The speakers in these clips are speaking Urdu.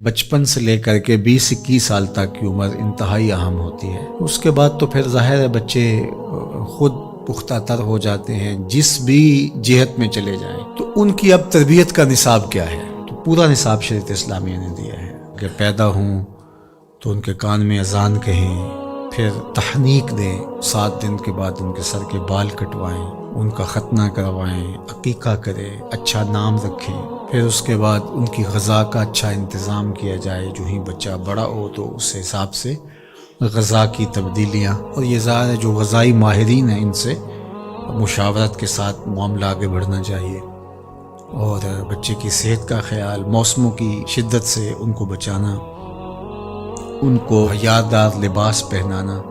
بچپن سے لے کر کے 20-21 سال تک کی عمر انتہائی اہم ہوتی ہے۔ اس کے بعد تو پھر ظاہر ہے بچے خود پختہ تر ہو جاتے ہیں، جس بھی جہت میں چلے جائیں۔ تو ان کی اب تربیت کا نصاب کیا ہے؟ تو پورا نصاب شریعت اسلامیہ نے دیا ہے کہ پیدا ہوں تو ان کے کان میں اذان کہیں، پھر تحنیک دیں، 7 دن کے بعد ان کے سر کے بال کٹوائیں، ان کا ختنہ کروائیں، عقیقہ کریں، اچھا نام رکھیں، پھر اس کے بعد ان کی غذا کا اچھا انتظام کیا جائے۔ جو ہی بچہ بڑا ہو تو اس حساب سے غذا کی تبدیلیاں، اور یہ ظاہر ہے جو غذائی ماہرین ہیں ان سے مشاورت کے ساتھ معاملہ آگے بڑھنا چاہیے، اور بچے کی صحت کا خیال، موسموں کی شدت سے ان کو بچانا، ان کو حیادار لباس پہنانا،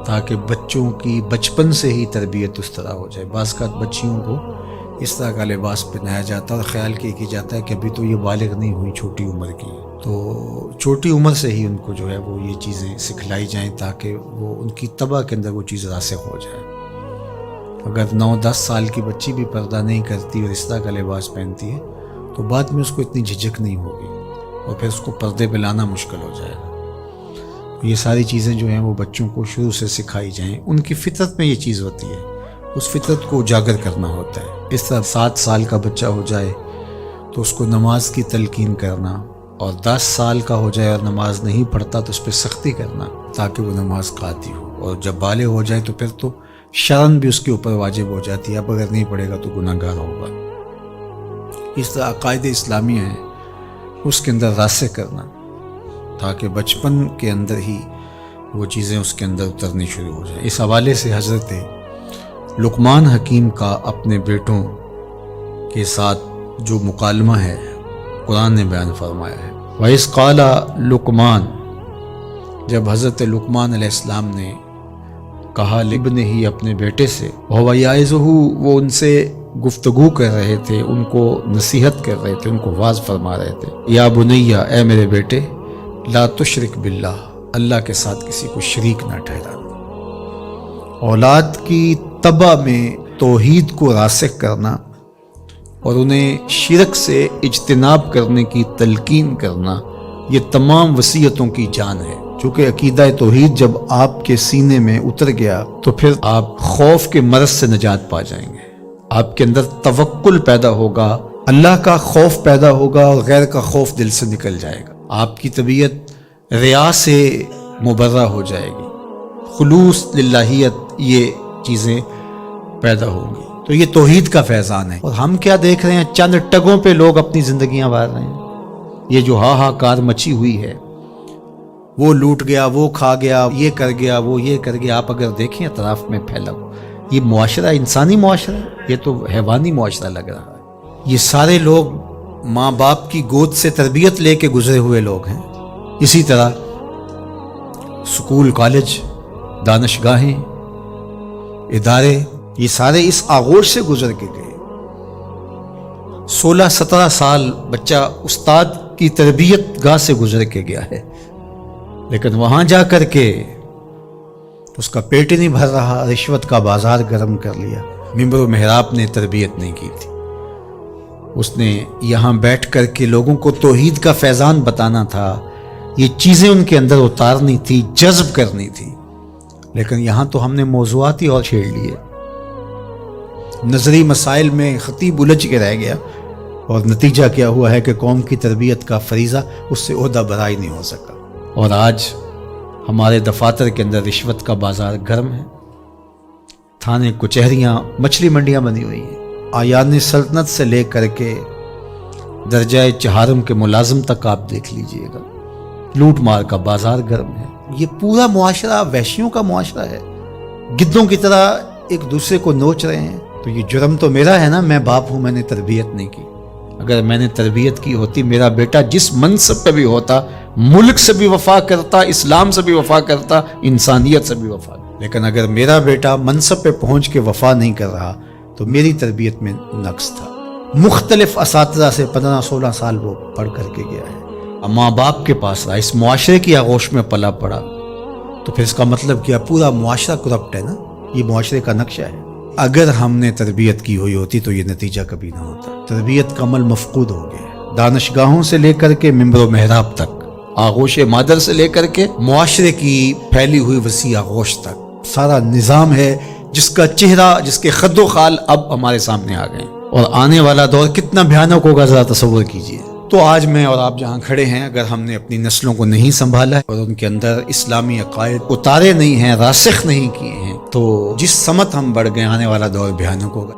تاکہ بچوں کی بچپن سے ہی تربیت اس طرح ہو جائے۔ بعض اوقات بچیوں کو اس طرح کا لباس پہنایا جاتا ہے اور خیال کی جاتا ہے کہ ابھی تو یہ بالغ نہیں ہوئی، چھوٹی عمر کی، تو چھوٹی عمر سے ہی ان کو جو ہے وہ یہ چیزیں سکھلائی جائیں تاکہ وہ ان کی طبع کے اندر وہ چیز راسخ ہو جائے۔ اگر 9-10 سال کی بچی بھی پردہ نہیں کرتی اور اس طرح کا لباس پہنتی ہے تو بعد میں اس کو اتنی جھجک نہیں ہوگی اور پھر اس کو پردے پہ لانا مشکل ہو جائے گا۔ یہ ساری چیزیں جو ہیں وہ بچوں کو شروع سے سکھائی جائیں۔ ان کی فطرت میں یہ چیز ہوتی ہے، اس فطرت کو اجاگر کرنا ہوتا ہے۔ اس طرح 7 سال کا بچہ ہو جائے تو اس کو نماز کی تلقین کرنا، اور 10 سال کا ہو جائے اور نماز نہیں پڑھتا تو اس پہ سختی کرنا تاکہ وہ نماز قاطع ہو، اور جب بالغ ہو جائے تو پھر تو شرعاً بھی اس کے اوپر واجب ہو جاتی ہے، اب اگر نہیں پڑھے گا تو گناہ گار ہوگا۔ اس طرح عقائد اسلامیہ ہیں اس کے اندر راسخ کرنا تاکہ بچپن کے اندر ہی وہ چیزیں اس کے اندر اترنی شروع ہو جائیں۔ اس حوالے سے حضرت لقمان حکیم کا اپنے بیٹوں کے ساتھ جو مکالمہ ہے قرآن نے بیان فرمایا ہے۔ وَإِذْ قَالَ لقمان، جب حضرت لقمان علیہ السلام نے کہا لابنہ ہی، اپنے بیٹے سے، وَهُوَ يَعِظُهُ، وہ ان سے گفتگو کر رہے تھے، ان کو نصیحت کر رہے تھے، ان کو واعظ فرما رہے تھے، یا بنیا، اے میرے بیٹے، لا تشرک باللہ، اللہ کے ساتھ کسی کو شریک نہ ٹھہرانا۔ اولاد کی طبع میں توحید کو راسخ کرنا اور انہیں شرک سے اجتناب کرنے کی تلقین کرنا، یہ تمام وصیتوں کی جان ہے۔ چونکہ عقیدہ توحید جب آپ کے سینے میں اتر گیا تو پھر آپ خوف کے مرض سے نجات پا جائیں گے، آپ کے اندر توکل پیدا ہوگا، اللہ کا خوف پیدا ہوگا اور غیر کا خوف دل سے نکل جائے گا، آپ کی طبیعت ریا سے مبرہ ہو جائے گی، خلوص للہیت، یہ چیزیں پیدا ہوں گی۔ تو یہ توحید کا فیضان ہے، اور ہم کیا دیکھ رہے ہیں؟ چند ٹگوں پہ لوگ اپنی زندگیاں وار رہے ہیں۔ یہ جو ہاہاکار مچی ہوئی ہے، وہ لوٹ گیا، وہ کھا گیا، یہ کر گیا، وہ یہ کر گیا، آپ اگر دیکھیں اطراف میں پھیلا ہو، یہ معاشرہ انسانی معاشرہ ہے؟ یہ تو حیوانی معاشرہ لگ رہا ہے۔ یہ سارے لوگ ماں باپ کی گود سے تربیت لے کے گزرے ہوئے لوگ ہیں۔ اسی طرح سکول، کالج، دانشگاہیں، ادارے، یہ سارے اس آغوش سے گزر کے گئے۔ 16-17 سال بچہ استاد کی تربیت گاہ سے گزر کے گیا ہے، لیکن وہاں جا کر کے اس کا پیٹ ہی نہیں بھر رہا، رشوت کا بازار گرم کر لیا۔ ممبر و محراب نے تربیت نہیں کی تھی، اس نے یہاں بیٹھ کر کے لوگوں کو توحید کا فیضان بتانا تھا، یہ چیزیں ان کے اندر اتارنی تھی، جذب کرنی تھی، لیکن یہاں تو ہم نے موضوعات ہی اور چھیڑ لیے۔ نظری مسائل میں خطیب الجھ کے رہ گیا، اور نتیجہ کیا ہوا ہے کہ قوم کی تربیت کا فریضہ اس سے عہدہ برائی نہیں ہو سکا۔ اور آج ہمارے دفاتر کے اندر رشوت کا بازار گرم ہے، تھانے کچہریاں مچھلی منڈیاں بنی ہوئی ہیں، آیان سلطنت سے لے کر کے درجہ چہارم کے ملازم تک آپ دیکھ لیجئے گا، لوٹ مار کا بازار گرم ہے۔ یہ پورا معاشرہ وحشیوں کا معاشرہ ہے، گدوں کی طرح ایک دوسرے کو نوچ رہے ہیں۔ تو یہ جرم تو میرا ہے نا، میں باپ ہوں، میں نے تربیت نہیں کی۔ اگر میں نے تربیت کی ہوتی، میرا بیٹا جس منصب پہ بھی ہوتا، ملک سے بھی وفا کرتا، اسلام سے بھی وفا کرتا، انسانیت سے بھی وفا کرتا، لیکن اگر میرا بیٹا منصب پہ پہنچ کے وفا نہیں کر رہا تو میری تربیت میں نقص تھا۔ مختلف اساتذہ سے 15-16 سال وہ پڑھ کر کے گیا ہے، ماں باپ کے پاس رہا، اس معاشرے کی آغوش میں پلا پڑا، تو پھر اس کا مطلب کیا؟ پورا معاشرہ کرپٹ ہے نا، یہ معاشرے کا نقشہ ہے۔ اگر ہم نے تربیت کی ہوئی ہوتی تو یہ نتیجہ کبھی نہ ہوتا۔ تربیت کا عمل مفقود ہو گیا ہے۔ دانشگاہوں سے لے کر کے ممبر و محراب تک، آغوش مادر سے لے کر کے معاشرے کی پھیلی ہوئی وسیع آغوش تک سارا نظام ہے جس کا چہرہ، جس کے خد و خال اب ہمارے سامنے آ گئے، اور آنے والا دور کتنا بھیانک ہوگا ذرا تصور کیجئے۔ تو آج میں اور آپ جہاں کھڑے ہیں، اگر ہم نے اپنی نسلوں کو نہیں سنبھالا ہے اور ان کے اندر اسلامی عقائد اتارے نہیں ہیں، راسخ نہیں کیے ہیں، تو جس سمت ہم بڑھ گئے، آنے والا دور بھیانک ہوگا۔